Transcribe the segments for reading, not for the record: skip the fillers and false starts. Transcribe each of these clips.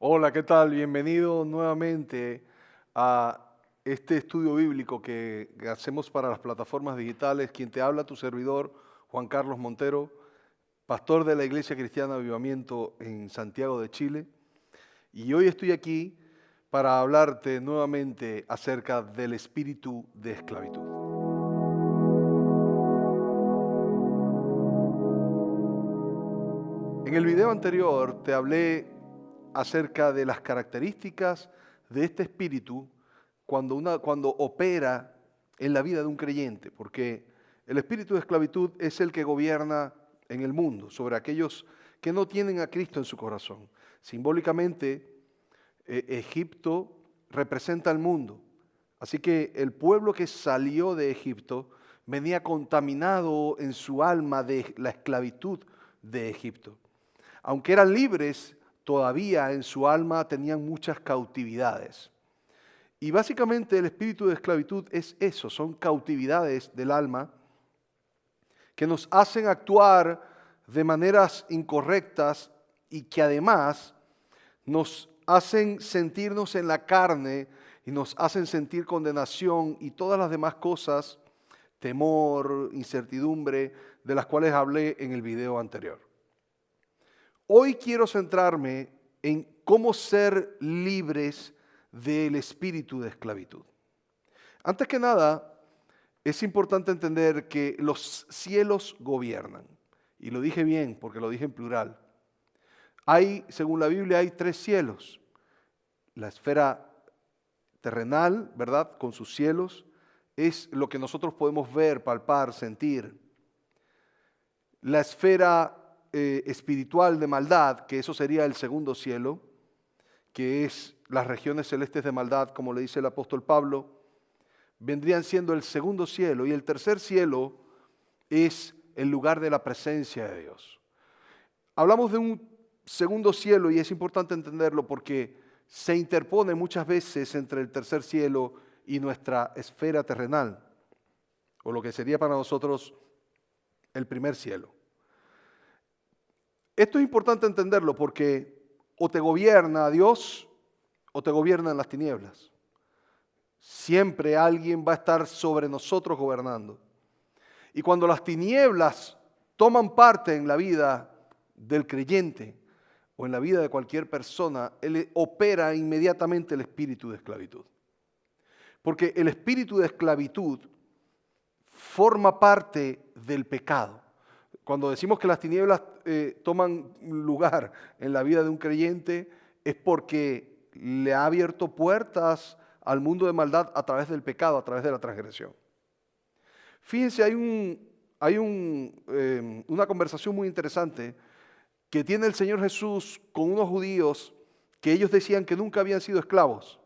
Hola, ¿qué tal? Bienvenido nuevamente a este estudio bíblico que hacemos para las plataformas digitales. Quien te habla, tu servidor, Juan Carlos Montero, pastor de la Iglesia Cristiana Avivamiento en Santiago de Chile. Y hoy estoy aquí para hablarte nuevamente acerca del espíritu de esclavitud. En el video anterior te hablé acerca de las características de este espíritu cuando opera en la vida de un creyente, porque el espíritu de esclavitud es el que gobierna en el mundo sobre aquellos que no tienen a Cristo en su corazón. Simbólicamente, Egipto representa al mundo, así que el pueblo que salió de Egipto venía contaminado en su alma de la esclavitud de Egipto. Aunque eran libres, todavía en su alma tenían muchas cautividades. Y básicamente el espíritu de esclavitud es eso, son cautividades del alma que nos hacen actuar de maneras incorrectas y que además nos hacen sentirnos en la carne y nos hacen sentir condenación y todas las demás cosas, temor, incertidumbre, de las cuales hablé en el video anterior. Hoy quiero centrarme en cómo ser libres del espíritu de esclavitud. Antes que nada, es importante entender que los cielos gobiernan. Y lo dije bien porque lo dije en plural. Según la Biblia, hay 3 cielos. La esfera terrenal, ¿verdad? Con sus cielos, es lo que nosotros podemos ver, palpar, sentir. La esfera espiritual de maldad, que eso sería el segundo cielo, que es las regiones celestes de maldad, como le dice el apóstol Pablo, vendrían siendo el segundo cielo. Y el tercer cielo es el lugar de la presencia de Dios. Hablamos de un segundo cielo y es importante entenderlo porque se interpone muchas veces entre el tercer cielo y nuestra esfera terrenal, o lo que sería para nosotros el primer cielo. Esto es importante entenderlo porque o te gobierna Dios o te gobiernan las tinieblas. Siempre alguien va a estar sobre nosotros gobernando. Y cuando las tinieblas toman parte en la vida del creyente o en la vida de cualquier persona, él opera inmediatamente el espíritu de esclavitud. Porque el espíritu de esclavitud forma parte del pecado. Cuando decimos que las tinieblas toman lugar en la vida de un creyente, es porque le ha abierto puertas al mundo de maldad a través del pecado, a través de la transgresión. Fíjense, hay una conversación muy interesante que tiene el Señor Jesús con unos judíos que ellos decían que nunca habían sido esclavos.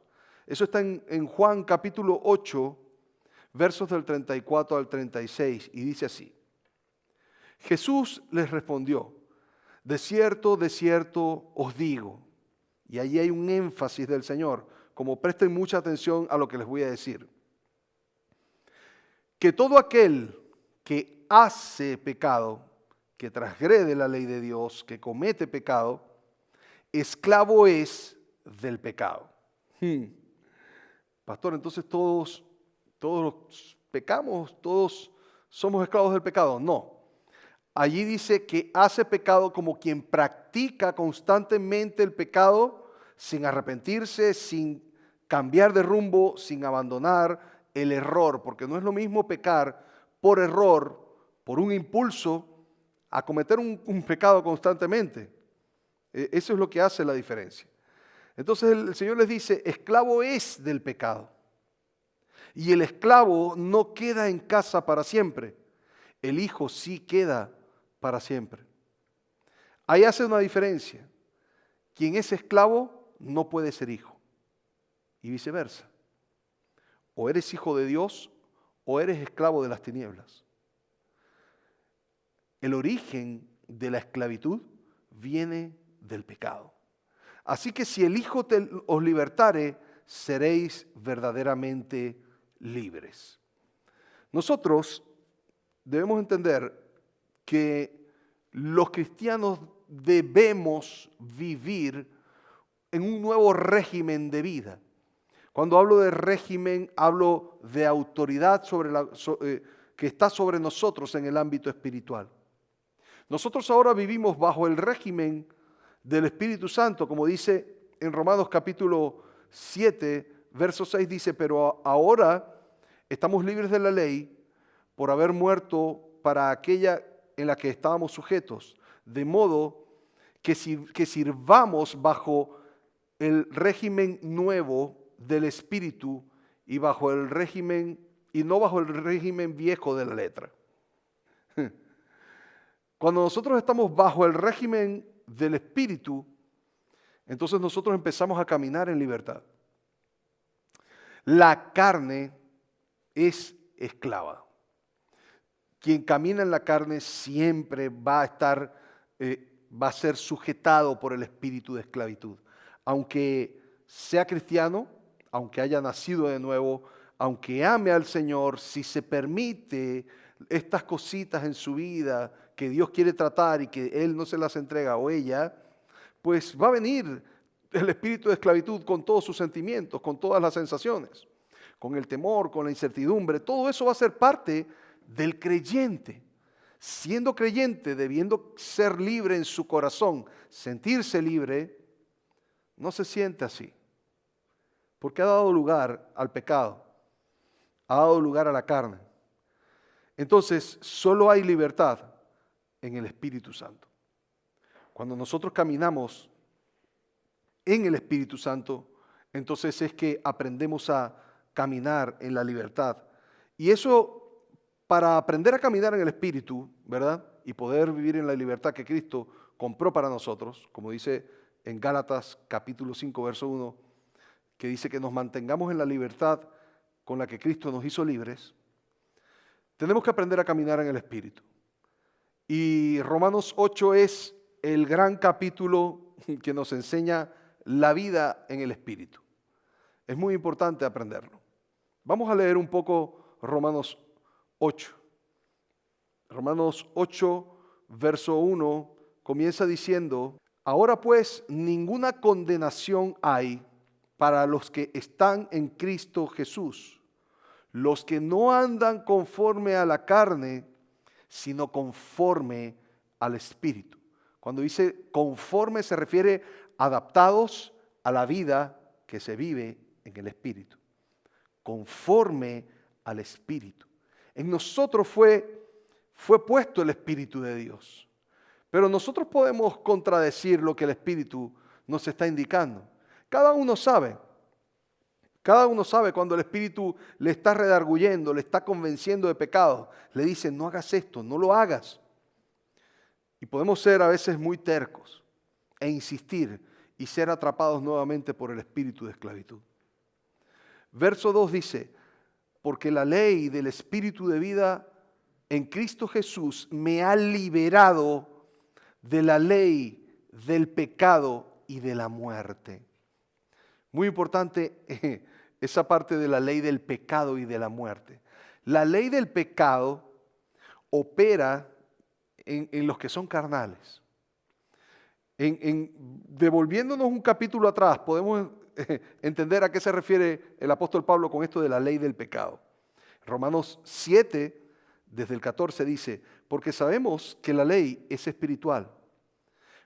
Eso está en Juan capítulo 8, versos del 34 al 36, y dice así. Jesús les respondió, de cierto os digo, y allí hay un énfasis del Señor, como presten mucha atención a lo que les voy a decir, que todo aquel que hace pecado, que transgrede la ley de Dios, que comete pecado, esclavo es del pecado. Pastor, entonces todos pecamos, todos somos esclavos del pecado. No. Allí dice que hace pecado como quien practica constantemente el pecado sin arrepentirse, sin cambiar de rumbo, sin abandonar el error, porque no es lo mismo pecar por error, por un impulso, a cometer un pecado constantemente. Eso es lo que hace la diferencia. Entonces el Señor les dice, esclavo es del pecado. Y el esclavo no queda en casa para siempre. El hijo sí queda para siempre. Ahí hace una diferencia. Quien es esclavo no puede ser hijo. Y viceversa. O eres hijo de Dios o eres esclavo de las tinieblas. El origen de la esclavitud viene del pecado. Así que si el Hijo os libertare, seréis verdaderamente libres. Nosotros debemos entender que los cristianos debemos vivir en un nuevo régimen de vida. Cuando hablo de régimen, hablo de autoridad que está sobre nosotros en el ámbito espiritual. Nosotros ahora vivimos bajo el régimen del Espíritu Santo, como dice en Romanos capítulo 7, verso 6, dice, pero ahora estamos libres de la ley por haber muerto para aquella en la que estábamos sujetos, de modo que sirvamos bajo el régimen nuevo del Espíritu y bajo el régimen, y no bajo el régimen viejo de la letra. Cuando nosotros estamos bajo el régimen del Espíritu, entonces nosotros empezamos a caminar en libertad. La carne es esclava. Quien camina en la carne siempre va a ser sujetado por el espíritu de esclavitud. Aunque sea cristiano, aunque haya nacido de nuevo, aunque ame al Señor, si se permite estas cositas en su vida que Dios quiere tratar y que Él no se las entrega o ella, pues va a venir el espíritu de esclavitud con todos sus sentimientos, con todas las sensaciones, con el temor, con la incertidumbre. Todo eso va a ser parte del creyente. Siendo creyente, debiendo ser libre en su corazón, sentirse libre, no se siente así, porque ha dado lugar al pecado, ha dado lugar a la carne. Entonces, solo hay libertad en el Espíritu Santo. Cuando nosotros caminamos en el Espíritu Santo, entonces es que aprendemos a caminar en la libertad. Y eso, para aprender a caminar en el Espíritu, ¿verdad? Y poder vivir en la libertad que Cristo compró para nosotros, como dice en Gálatas capítulo 5, verso 1, que dice que nos mantengamos en la libertad con la que Cristo nos hizo libres, tenemos que aprender a caminar en el Espíritu. Y Romanos 8 es el gran capítulo que nos enseña la vida en el Espíritu. Es muy importante aprenderlo. Vamos a leer un poco Romanos 8. Romanos 8, verso 1, comienza diciendo, ahora pues ninguna condenación hay para los que están en Cristo Jesús, los que no andan conforme a la carne, sino conforme al Espíritu. Cuando dice conforme se refiere adaptados a la vida que se vive en el Espíritu. Conforme al Espíritu. En nosotros fue puesto el Espíritu de Dios. Pero nosotros podemos contradecir lo que el Espíritu nos está indicando. Cada uno sabe cuando el Espíritu le está redarguyendo, le está convenciendo de pecado. Le dice, no hagas esto, no lo hagas. Y podemos ser a veces muy tercos e insistir y ser atrapados nuevamente por el espíritu de esclavitud. Verso 2 dice, porque la ley del espíritu de vida en Cristo Jesús me ha liberado de la ley del pecado y de la muerte. Muy importante esa parte de la ley del pecado y de la muerte. La ley del pecado opera en los que son carnales. Devolviéndonos un capítulo atrás, podemos entender a qué se refiere el apóstol Pablo con esto de la ley del pecado. Romanos 7, desde el 14 dice, porque sabemos que la ley es espiritual,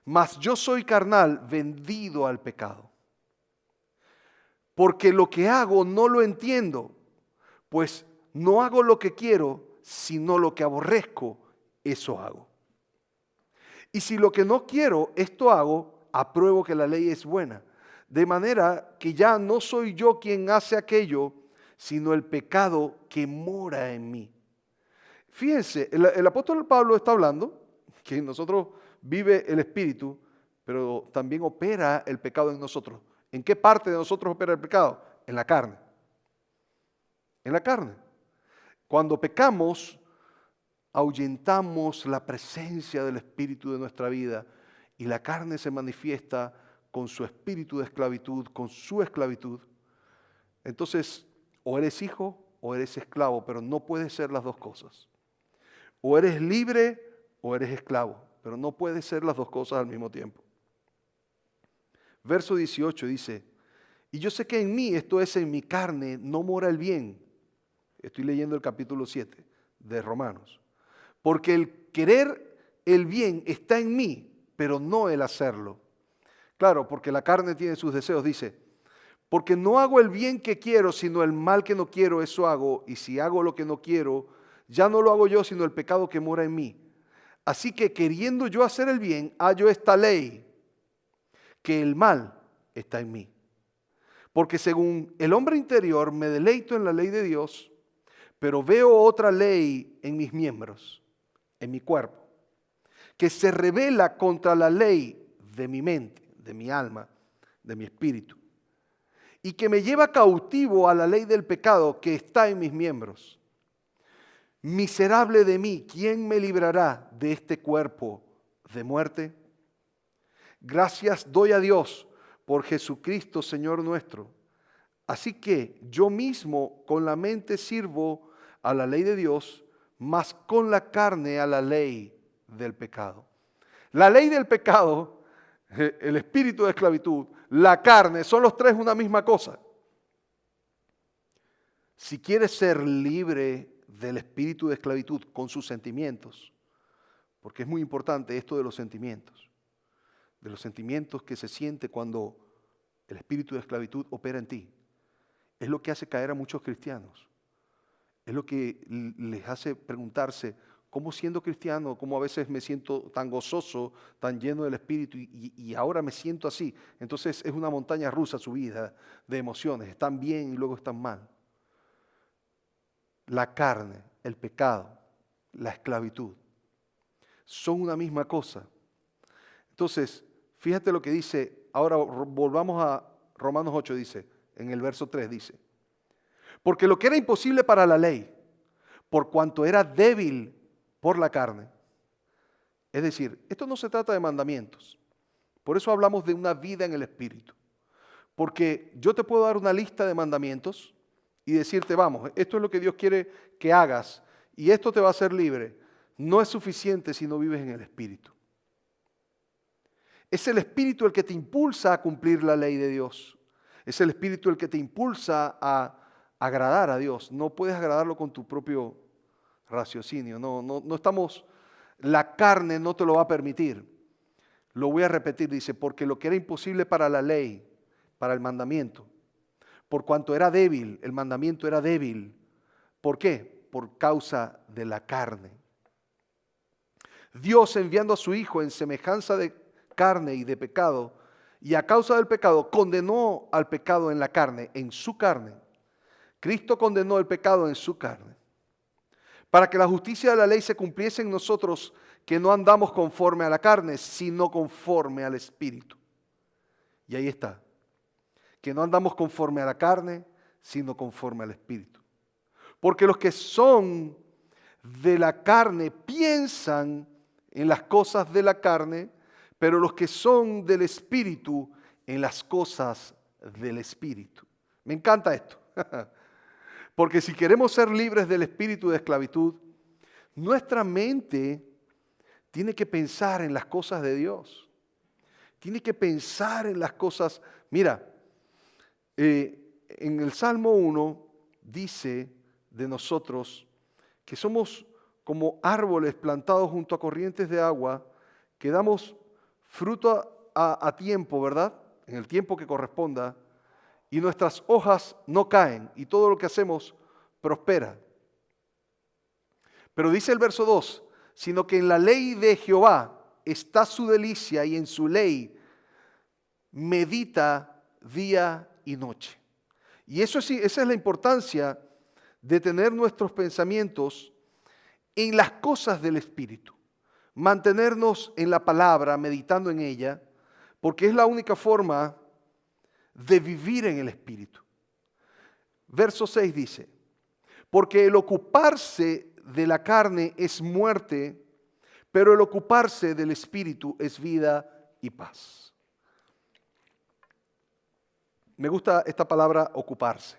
mas yo soy carnal, vendido al pecado. Porque lo que hago no lo entiendo, pues no hago lo que quiero, sino lo que aborrezco, eso hago. Y si lo que no quiero, esto hago, apruebo que la ley es buena. De manera que ya no soy yo quien hace aquello, sino el pecado que mora en mí. Fíjense, el apóstol Pablo está hablando que en nosotros vive el Espíritu, pero también opera el pecado en nosotros. ¿En qué parte de nosotros opera el pecado? En la carne. En la carne. Cuando pecamos, ahuyentamos la presencia del Espíritu de nuestra vida y la carne se manifiesta con su espíritu de esclavitud, con su esclavitud. Entonces, o eres hijo o eres esclavo, pero no puedes ser las dos cosas. O eres libre o eres esclavo, pero no puedes ser las dos cosas al mismo tiempo. Verso 18 dice, y yo sé que en mí, esto es en mi carne, no mora el bien. Estoy leyendo el capítulo 7 de Romanos. Porque el querer el bien está en mí, pero no el hacerlo. Claro, porque la carne tiene sus deseos, dice, porque no hago el bien que quiero, sino el mal que no quiero, eso hago. Y si hago lo que no quiero, ya no lo hago yo, sino el pecado que mora en mí. Así que queriendo yo hacer el bien, hallo esta ley, que el mal está en mí. Porque según el hombre interior me deleito en la ley de Dios, pero veo otra ley en mis miembros, en mi cuerpo, que se rebela contra la ley de mi mente, de mi alma, de mi espíritu, y que me lleva cautivo a la ley del pecado que está en mis miembros. Miserable de mí, ¿quién me librará de este cuerpo de muerte? Gracias doy a Dios por Jesucristo, Señor nuestro. Así que yo mismo con la mente sirvo a la ley de Dios, mas con la carne a la ley del pecado. La ley del pecado, el espíritu de esclavitud, la carne, son los tres una misma cosa. Si quieres ser libre del espíritu de esclavitud con sus sentimientos, porque es muy importante esto de los sentimientos que se siente cuando el espíritu de esclavitud opera en ti. Es lo que hace caer a muchos cristianos. Es lo que les hace preguntarse, ¿cómo siendo cristiano, cómo a veces me siento tan gozoso, tan lleno del espíritu y ahora me siento así? Entonces es una montaña rusa su vida de emociones. Están bien y luego están mal. La carne, el pecado, la esclavitud, son una misma cosa. Entonces, fíjate lo que dice, ahora volvamos a Romanos 8, dice, en el verso 3 dice, porque lo que era imposible para la ley, por cuanto era débil por la carne. Es decir, esto no se trata de mandamientos, por eso hablamos de una vida en el Espíritu. Porque yo te puedo dar una lista de mandamientos y decirte, vamos, esto es lo que Dios quiere que hagas y esto te va a hacer libre. No es suficiente si no vives en el Espíritu. Es el Espíritu el que te impulsa a cumplir la ley de Dios. Es el Espíritu el que te impulsa a agradar a Dios. No puedes agradarlo con tu propio raciocinio. No estamos, la carne no te lo va a permitir. Lo voy a repetir, dice, porque lo que era imposible para la ley, para el mandamiento, por cuanto era débil, el mandamiento era débil. ¿Por qué? Por causa de la carne. Dios, enviando a su Hijo en semejanza de carne y de pecado, y a causa del pecado condenó al pecado en la carne, en su carne. Cristo condenó el pecado en su carne, para que la justicia de la ley se cumpliese en nosotros, que no andamos conforme a la carne, sino conforme al Espíritu. Y ahí está, que no andamos conforme a la carne, sino conforme al Espíritu. Porque los que son de la carne piensan en las cosas de la carne, pero los que son del Espíritu en las cosas del Espíritu. Me encanta esto. Porque si queremos ser libres del espíritu de esclavitud, nuestra mente tiene que pensar en las cosas de Dios. Tiene que pensar en las cosas. Mira, en el Salmo 1 dice de nosotros que somos como árboles plantados junto a corrientes de agua, que damos fruto a tiempo, ¿verdad? En el tiempo que corresponda, y nuestras hojas no caen, y todo lo que hacemos prospera. Pero dice el verso 2, sino que en la ley de Jehová está su delicia, y en su ley medita día y noche. Y esa es la importancia de tener nuestros pensamientos en las cosas del Espíritu. Mantenernos en la palabra, meditando en ella, porque es la única forma de vivir en el Espíritu. Verso 6 dice, porque el ocuparse de la carne es muerte, pero el ocuparse del Espíritu es vida y paz. Me gusta esta palabra ocuparse.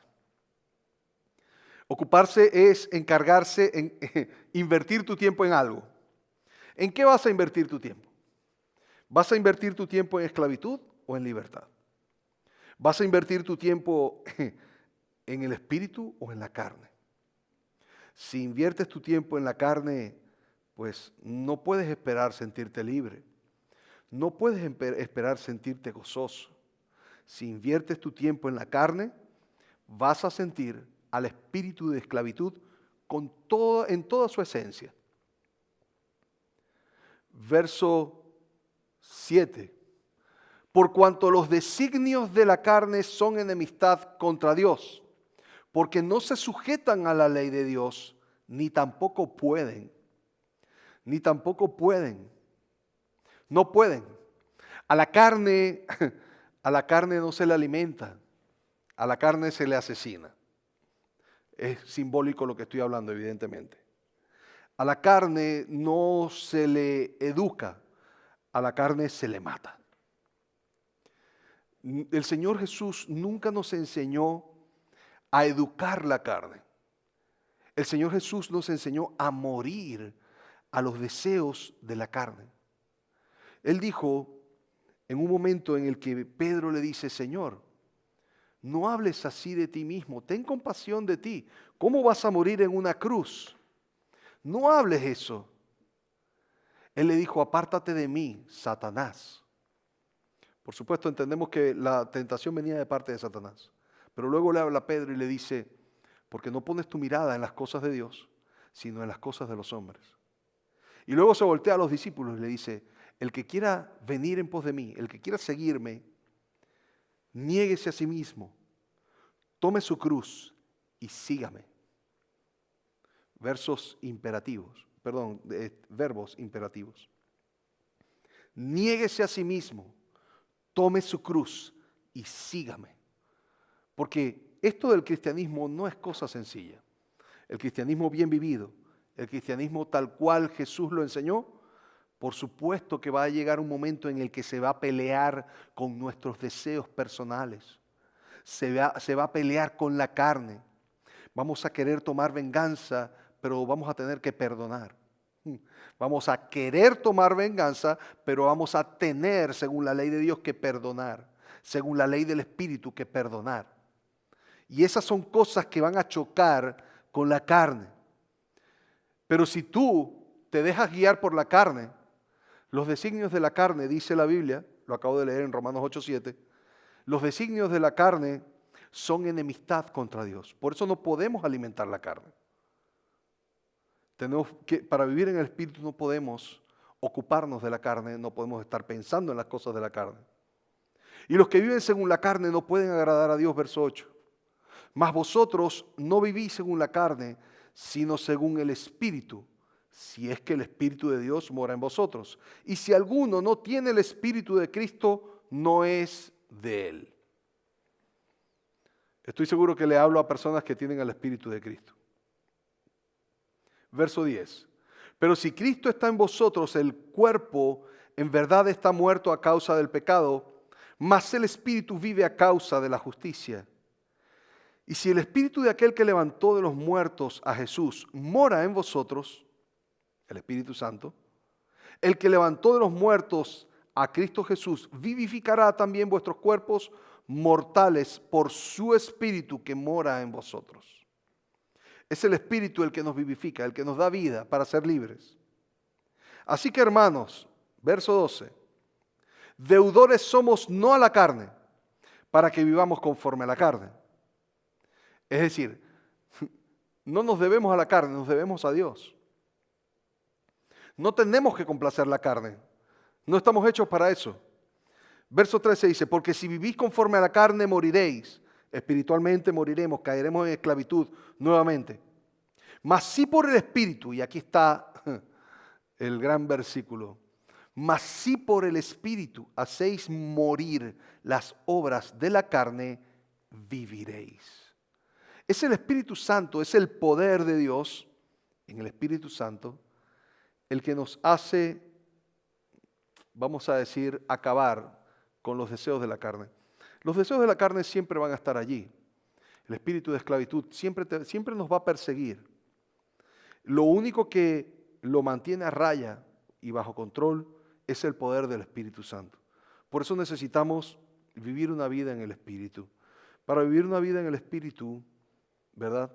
Ocuparse es encargarse, invertir tu tiempo en algo. ¿En qué vas a invertir tu tiempo? ¿Vas a invertir tu tiempo en esclavitud o en libertad? ¿Vas a invertir tu tiempo en el espíritu o en la carne? Si inviertes tu tiempo en la carne, pues no puedes esperar sentirte libre. No puedes esperar sentirte gozoso. Si inviertes tu tiempo en la carne, vas a sentir al espíritu de esclavitud en toda su esencia. Verso 7. Por cuanto los designios de la carne son enemistad contra Dios, porque no se sujetan a la ley de Dios, ni tampoco pueden. Ni tampoco pueden. No pueden. A la carne no se le alimenta, a la carne se le asesina. Es simbólico lo que estoy hablando, evidentemente. A la carne no se le educa, a la carne se le mata. El Señor Jesús nunca nos enseñó a educar la carne. El Señor Jesús nos enseñó a morir a los deseos de la carne. Él dijo en un momento en el que Pedro le dice: Señor, no hables así de ti mismo, ten compasión de ti. ¿Cómo vas a morir en una cruz? No hables eso. Él le dijo: apártate de mí, Satanás. Por supuesto, entendemos que la tentación venía de parte de Satanás. Pero luego le habla a Pedro y le dice: porque no pones tu mirada en las cosas de Dios, sino en las cosas de los hombres. Y luego se voltea a los discípulos y le dice: el que quiera venir en pos de mí, el que quiera seguirme, niéguese a sí mismo, tome su cruz y sígame. Verbos imperativos. Niéguese a sí mismo, tome su cruz y sígame. Porque esto del cristianismo no es cosa sencilla. El cristianismo bien vivido, el cristianismo tal cual Jesús lo enseñó, por supuesto que va a llegar un momento en el que se va a pelear con nuestros deseos personales. Se va a pelear con la carne. Vamos a querer tomar venganza, pero vamos a tener que perdonar. Vamos a querer tomar venganza, pero vamos a tener, según la ley de Dios, que perdonar. Según la ley del Espíritu, que perdonar. Y esas son cosas que van a chocar con la carne. Pero si tú te dejas guiar por la carne, los designios de la carne, dice la Biblia, lo acabo de leer en Romanos 8:7, los designios de la carne son enemistad contra Dios. Por eso no podemos alimentar la carne. Para vivir en el Espíritu no podemos ocuparnos de la carne, no podemos estar pensando en las cosas de la carne. Y los que viven según la carne no pueden agradar a Dios, verso 8. Mas vosotros no vivís según la carne, sino según el Espíritu, si es que el Espíritu de Dios mora en vosotros. Y si alguno no tiene el Espíritu de Cristo, no es de él. Estoy seguro que le hablo a personas que tienen el Espíritu de Cristo. Verso 10. Pero si Cristo está en vosotros, el cuerpo en verdad está muerto a causa del pecado, mas el Espíritu vive a causa de la justicia. Y si el Espíritu de aquel que levantó de los muertos a Jesús mora en vosotros, el Espíritu Santo, el que levantó de los muertos a Cristo Jesús vivificará también vuestros cuerpos mortales por su Espíritu que mora en vosotros. Es el Espíritu el que nos vivifica, el que nos da vida para ser libres. Así que, hermanos, verso 12, deudores somos no a la carne, para que vivamos conforme a la carne. Es decir, no nos debemos a la carne, nos debemos a Dios. No tenemos que complacer la carne, no estamos hechos para eso. Verso 13 dice: porque si vivís conforme a la carne moriréis, espiritualmente moriremos, caeremos en esclavitud nuevamente. Mas si por el Espíritu, y aquí está el gran versículo, mas si por el Espíritu hacéis morir las obras de la carne, viviréis. Es el Espíritu Santo, es el poder de Dios en el Espíritu Santo el que nos hace, vamos a decir, acabar con los deseos de la carne. Los deseos de la carne siempre van a estar allí. El espíritu de esclavitud siempre nos va a perseguir. Lo único que lo mantiene a raya y bajo control es el poder del Espíritu Santo. Por eso necesitamos vivir una vida en el Espíritu. Para vivir una vida en el Espíritu, ¿verdad?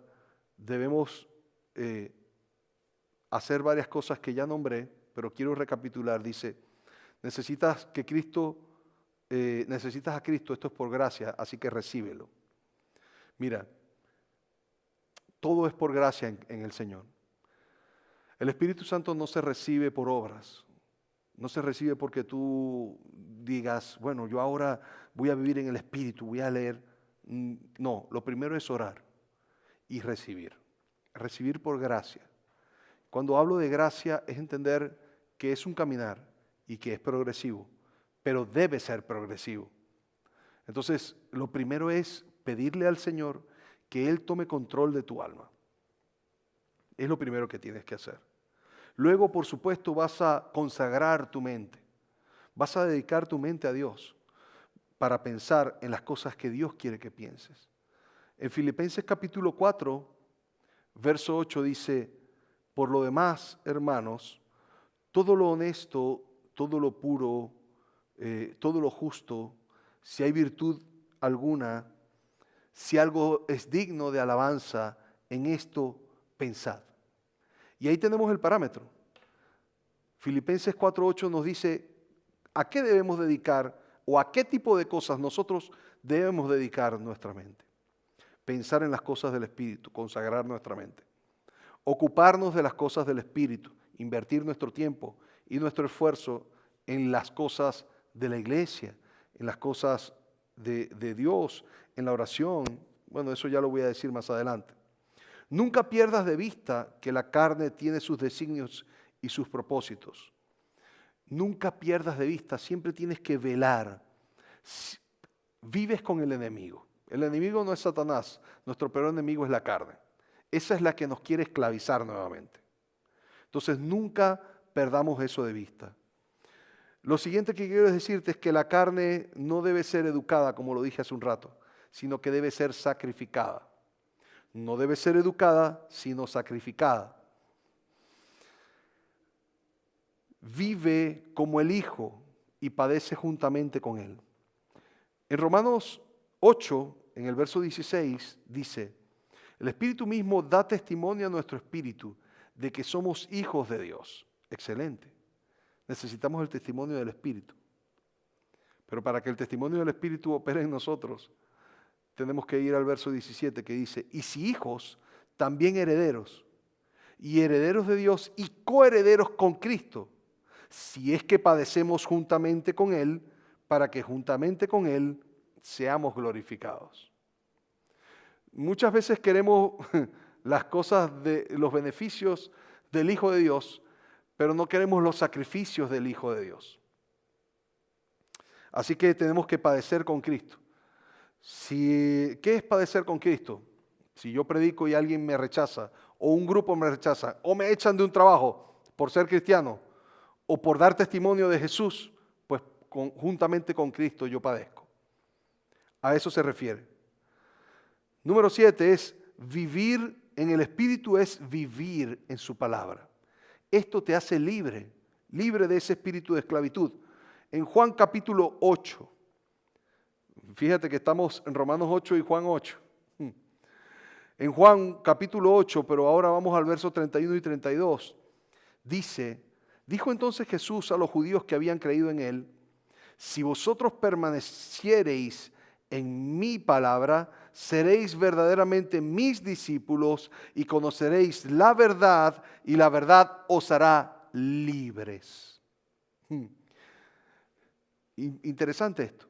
Debemos hacer varias cosas que ya nombré, pero quiero recapitular. Dice, necesitas a Cristo, esto es por gracia, así que recíbelo. Mira, todo es por gracia en el Señor. El Espíritu Santo no se recibe por obras, no se recibe porque tú digas, bueno, yo ahora voy a vivir en el Espíritu, voy a leer. No, lo primero es orar y recibir por gracia. Cuando hablo de gracia es entender que es un caminar y que es progresivo, pero debe ser progresivo. Entonces, lo primero es pedirle al Señor que Él tome control de tu alma. Es lo primero que tienes que hacer. Luego, por supuesto, vas a consagrar tu mente. Vas a dedicar tu mente a Dios para pensar en las cosas que Dios quiere que pienses. En Filipenses capítulo 4, verso 8 dice, por lo demás, hermanos, todo lo honesto, todo lo puro, todo lo justo, si hay virtud alguna, si algo es digno de alabanza, en esto pensad. Y ahí tenemos el parámetro. Filipenses 4:8 nos dice a qué debemos dedicar o a qué tipo de cosas nosotros debemos dedicar nuestra mente. Pensar en las cosas del Espíritu, consagrar nuestra mente. Ocuparnos de las cosas del Espíritu, invertir nuestro tiempo y nuestro esfuerzo en las cosas de la iglesia, en las cosas de Dios, en la oración. Bueno, eso ya lo voy a decir más adelante. Nunca pierdas de vista que la carne tiene sus designios y sus propósitos. Nunca pierdas de vista, siempre tienes que velar. Vives con el enemigo. El enemigo no es Satanás, nuestro peor enemigo es la carne. Esa es la que nos quiere esclavizar nuevamente. Entonces nunca perdamos eso de vista. Lo siguiente que quiero decirte es que la carne no debe ser educada, como lo dije hace un rato, sino que debe ser sacrificada. No debe ser educada, sino sacrificada. Vive como el Hijo y padece juntamente con Él. En Romanos 8, en el verso 16, dice, el Espíritu mismo da testimonio a nuestro espíritu de que somos hijos de Dios. Excelente. Necesitamos el testimonio del Espíritu. Pero para que el testimonio del Espíritu opere en nosotros, tenemos que ir al verso 17 que dice, y si hijos, también herederos, y herederos de Dios y coherederos con Cristo, si es que padecemos juntamente con Él, para que juntamente con Él seamos glorificados. Muchas veces queremos las cosas de los beneficios del Hijo de Dios, pero no queremos los sacrificios del Hijo de Dios. Así que tenemos que padecer con Cristo. ¿Qué es padecer con Cristo? Si yo predico y alguien me rechaza, o un grupo me rechaza, o me echan de un trabajo por ser cristiano, o por dar testimonio de Jesús, pues juntamente con Cristo yo padezco. A eso se refiere. Número 7 es vivir en el Espíritu, es vivir en su palabra. Esto te hace libre de ese espíritu de esclavitud. En Juan capítulo 8, fíjate que estamos en Romanos 8 y Juan 8. En Juan capítulo 8, pero ahora vamos al verso 31 y 32, dijo entonces Jesús a los judíos que habían creído en Él, si vosotros permaneciereis en mi palabra, seréis verdaderamente mis discípulos y conoceréis la verdad y la verdad os hará libres. Interesante esto,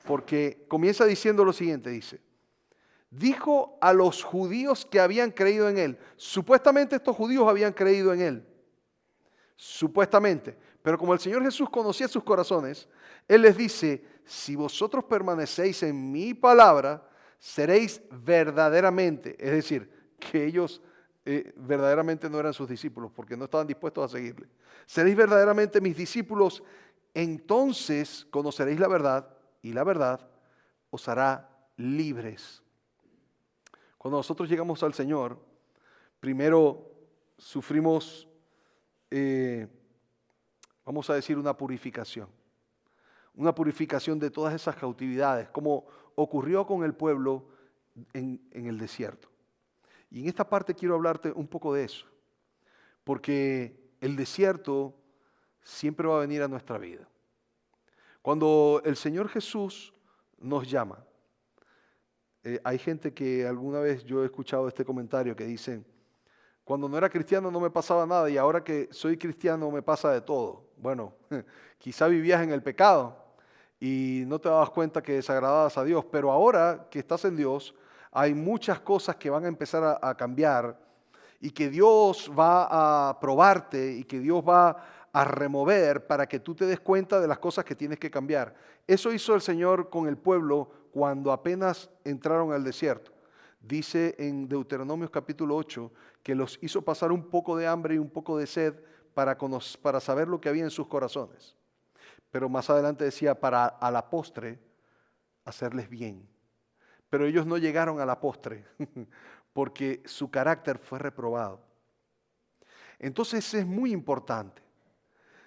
porque comienza diciendo lo siguiente, dijo a los judíos que habían creído en Él. Supuestamente estos judíos habían creído en Él. Supuestamente. Pero como el Señor Jesús conocía sus corazones, Él les dice, si vosotros permanecéis en mi palabra, seréis verdaderamente, es decir, que ellos verdaderamente no eran sus discípulos porque no estaban dispuestos a seguirle. Seréis verdaderamente mis discípulos, entonces conoceréis la verdad y la verdad os hará libres. Cuando nosotros llegamos al Señor, primero sufrimos, vamos a decir, una purificación una purificación de todas esas cautividades, como ocurrió con el pueblo en el desierto. Y en esta parte quiero hablarte un poco de eso, porque el desierto siempre va a venir a nuestra vida. Cuando el Señor Jesús nos llama, hay gente que alguna vez yo he escuchado este comentario que dicen, cuando no era cristiano no me pasaba nada y ahora que soy cristiano me pasa de todo. Bueno, quizá vivías en el pecado y no te dabas cuenta que desagradabas a Dios, pero ahora que estás en Dios hay muchas cosas que van a empezar a cambiar y que Dios va a probarte y que Dios va a remover para que tú te des cuenta de las cosas que tienes que cambiar. Eso hizo el Señor con el pueblo cuando apenas entraron al desierto. Dice en Deuteronomios capítulo 8 que los hizo pasar un poco de hambre y un poco de sed para saber lo que había en sus corazones. Pero más adelante decía para a la postre hacerles bien. Pero ellos no llegaron a la postre porque su carácter fue reprobado. Entonces es muy importante.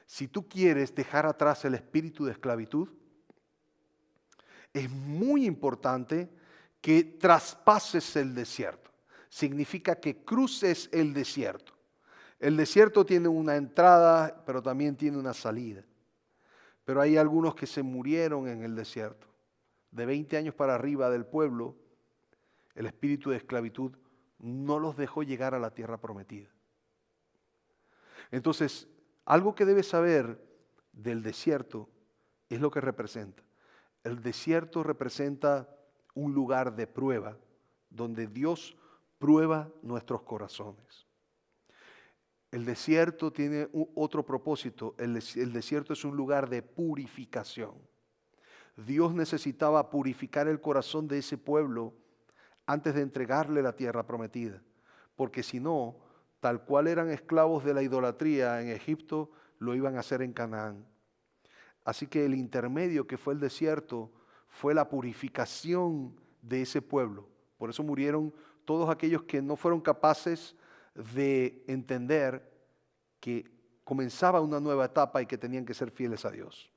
Si tú quieres dejar atrás el espíritu de esclavitud, es muy importante que traspases el desierto. Significa que cruces el desierto. El desierto tiene una entrada, pero también tiene una salida. Pero hay algunos que se murieron en el desierto. De 20 años para arriba del pueblo, el espíritu de esclavitud no los dejó llegar a la tierra prometida. Entonces, algo que debes saber del desierto es lo que representa. El desierto representa un lugar de prueba, donde Dios prueba nuestros corazones. El desierto tiene otro propósito. El desierto es un lugar de purificación. Dios necesitaba purificar el corazón de ese pueblo antes de entregarle la tierra prometida, porque si no, tal cual eran esclavos de la idolatría en Egipto, lo iban a hacer en Canaán. Así que el intermedio que fue el desierto fue la purificación de ese pueblo. Por eso murieron todos aquellos que no fueron capaces de entender que comenzaba una nueva etapa y que tenían que ser fieles a Dios.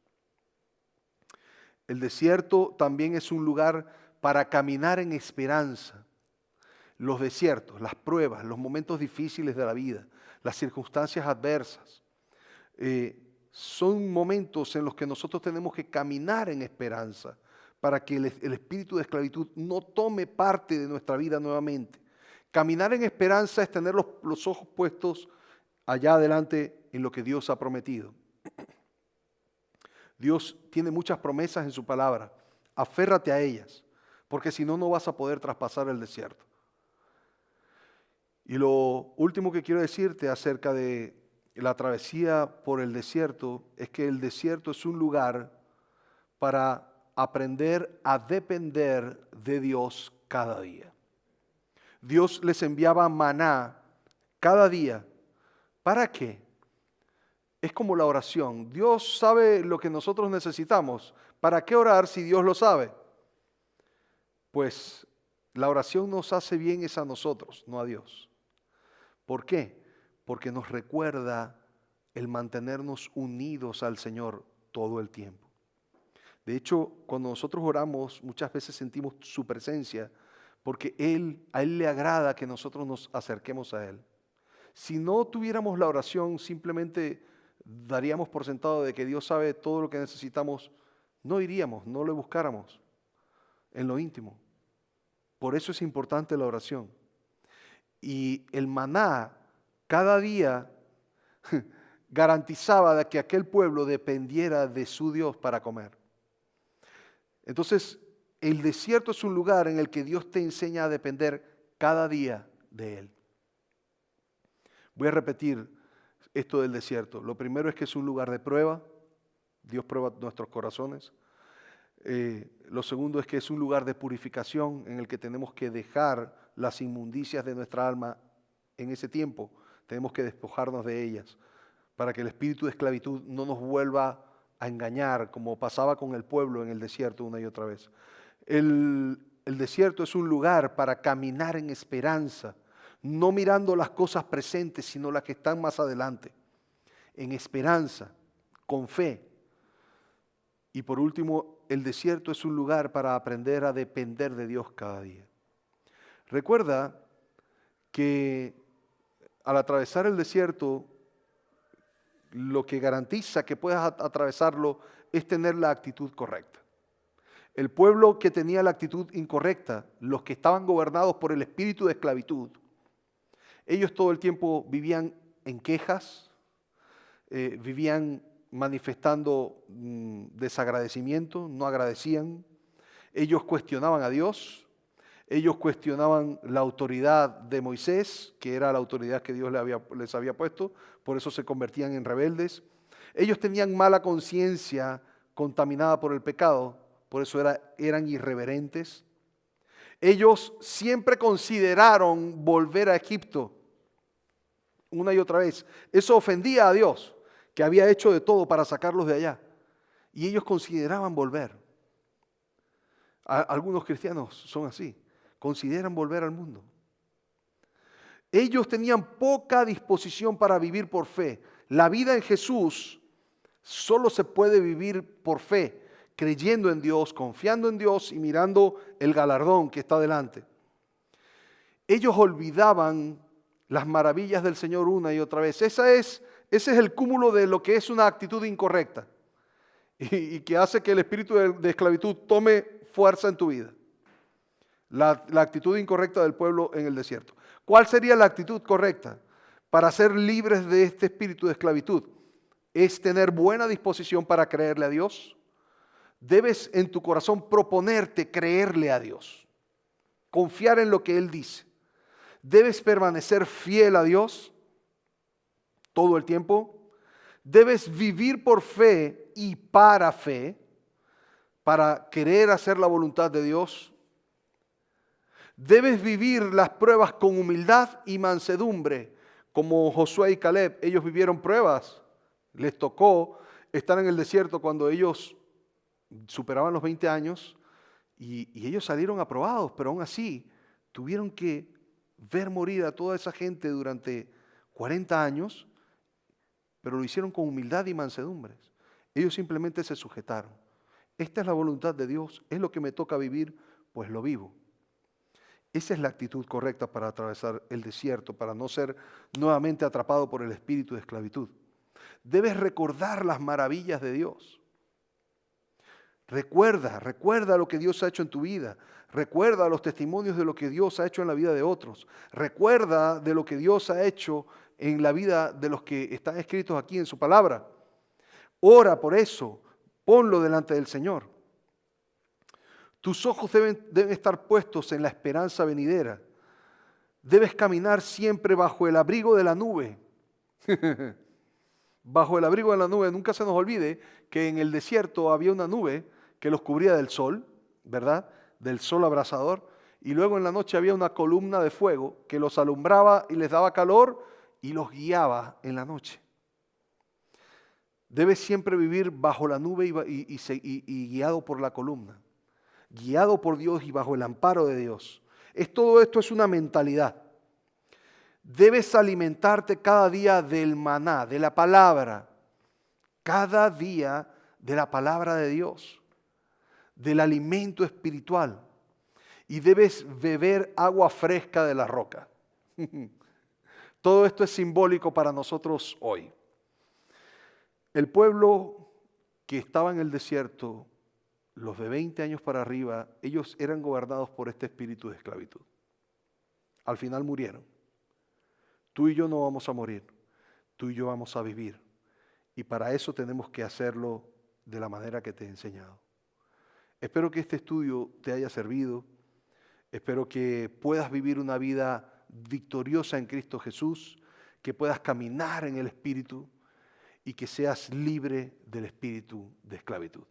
El desierto también es un lugar para caminar en esperanza. Los desiertos, las pruebas, los momentos difíciles de la vida, las circunstancias adversas, son momentos en los que nosotros tenemos que caminar en esperanza para que el espíritu de esclavitud no tome parte de nuestra vida nuevamente. Caminar en esperanza es tener los ojos puestos allá adelante en lo que Dios ha prometido. Dios tiene muchas promesas en su palabra. Aférrate a ellas, porque si no, no vas a poder traspasar el desierto. Y lo último que quiero decirte acerca de la travesía por el desierto es que el desierto es un lugar para aprender a depender de Dios cada día. Dios les enviaba maná cada día. ¿Para qué? Es como la oración. Dios sabe lo que nosotros necesitamos. ¿Para qué orar si Dios lo sabe? Pues la oración nos hace bien es a nosotros, no a Dios. ¿Por qué? Porque nos recuerda el mantenernos unidos al Señor todo el tiempo. De hecho, cuando nosotros oramos, muchas veces sentimos su presencia, porque a Él le agrada que nosotros nos acerquemos a Él. Si no tuviéramos la oración, simplemente daríamos por sentado de que Dios sabe todo lo que necesitamos, no iríamos, no le buscáramos en lo íntimo. Por eso es importante la oración. Y el maná cada día garantizaba de que aquel pueblo dependiera de su Dios para comer. Entonces, el desierto es un lugar en el que Dios te enseña a depender cada día de Él. Voy a repetir esto del desierto. Lo primero es que es un lugar de prueba. Dios prueba nuestros corazones. Lo segundo es que es un lugar de purificación en el que tenemos que dejar las inmundicias de nuestra alma en ese tiempo. Tenemos que despojarnos de ellas para que el espíritu de esclavitud no nos vuelva a engañar como pasaba con el pueblo en el desierto una y otra vez. El desierto es un lugar para caminar en esperanza, no mirando las cosas presentes, sino las que están más adelante. En esperanza, con fe. Y por último, el desierto es un lugar para aprender a depender de Dios cada día. Recuerda que al atravesar el desierto, lo que garantiza que puedas atravesarlo es tener la actitud correcta. El pueblo que tenía la actitud incorrecta, los que estaban gobernados por el espíritu de esclavitud, ellos todo el tiempo vivían en quejas, vivían manifestando desagradecimiento, no agradecían. Ellos cuestionaban a Dios, ellos cuestionaban la autoridad de Moisés, que era la autoridad que Dios les había puesto, por eso se convertían en rebeldes. Ellos tenían mala conciencia contaminada por el pecado, por eso eran irreverentes. Ellos siempre consideraron volver a Egipto una y otra vez. Eso ofendía a Dios, que había hecho de todo para sacarlos de allá. Y ellos consideraban volver. Algunos cristianos son así, consideran volver al mundo. Ellos tenían poca disposición para vivir por fe. La vida en Jesús solo se puede vivir por fe, creyendo en Dios, confiando en Dios y mirando el galardón que está delante. Ellos olvidaban las maravillas del Señor una y otra vez. Ese es el cúmulo de lo que es una actitud incorrecta y que hace que el espíritu de esclavitud tome fuerza en tu vida. La actitud incorrecta del pueblo en el desierto. ¿Cuál sería la actitud correcta para ser libres de este espíritu de esclavitud? Es tener buena disposición para creerle a Dios. Debes en tu corazón proponerte creerle a Dios, confiar en lo que Él dice. Debes permanecer fiel a Dios todo el tiempo. Debes vivir por fe y para fe, para querer hacer la voluntad de Dios. Debes vivir las pruebas con humildad y mansedumbre, como Josué y Caleb. Ellos vivieron pruebas. Les tocó estar en el desierto cuando ellos superaban los 20 años y ellos salieron aprobados, pero aún así tuvieron que ver morir a toda esa gente durante 40 años, pero lo hicieron con humildad y mansedumbre. Ellos simplemente se sujetaron. Esta es la voluntad de Dios, es lo que me toca vivir, pues lo vivo. Esa es la actitud correcta para atravesar el desierto, para no ser nuevamente atrapado por el espíritu de esclavitud. Debes recordar las maravillas de Dios. Recuerda lo que Dios ha hecho en tu vida. Recuerda los testimonios de lo que Dios ha hecho en la vida de otros. Recuerda de lo que Dios ha hecho en la vida de los que están escritos aquí en su palabra. Ora por eso, ponlo delante del Señor. Tus ojos deben estar puestos en la esperanza venidera. Debes caminar siempre bajo el abrigo de la nube. Bajo el abrigo de la nube. Nunca se nos olvide que en el desierto había una nube que los cubría del sol, ¿verdad? Del sol abrasador. Y luego en la noche había una columna de fuego que los alumbraba y les daba calor y los guiaba en la noche. Debes siempre vivir bajo la nube y guiado por la columna. Guiado por Dios y bajo el amparo de Dios. Todo esto es una mentalidad. Debes alimentarte cada día del maná, de la palabra. Cada día de la palabra de Dios. Del alimento espiritual. Y debes beber agua fresca de la roca. Todo esto es simbólico para nosotros hoy. El pueblo que estaba en el desierto, los de 20 años para arriba, ellos eran gobernados por este espíritu de esclavitud. Al final murieron. Tú y yo no vamos a morir, tú y yo vamos a vivir. Y para eso tenemos que hacerlo de la manera que te he enseñado. Espero que este estudio te haya servido. Espero que puedas vivir una vida victoriosa en Cristo Jesús, que puedas caminar en el Espíritu y que seas libre del espíritu de esclavitud.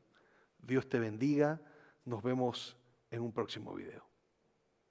Dios te bendiga. Nos vemos en un próximo video.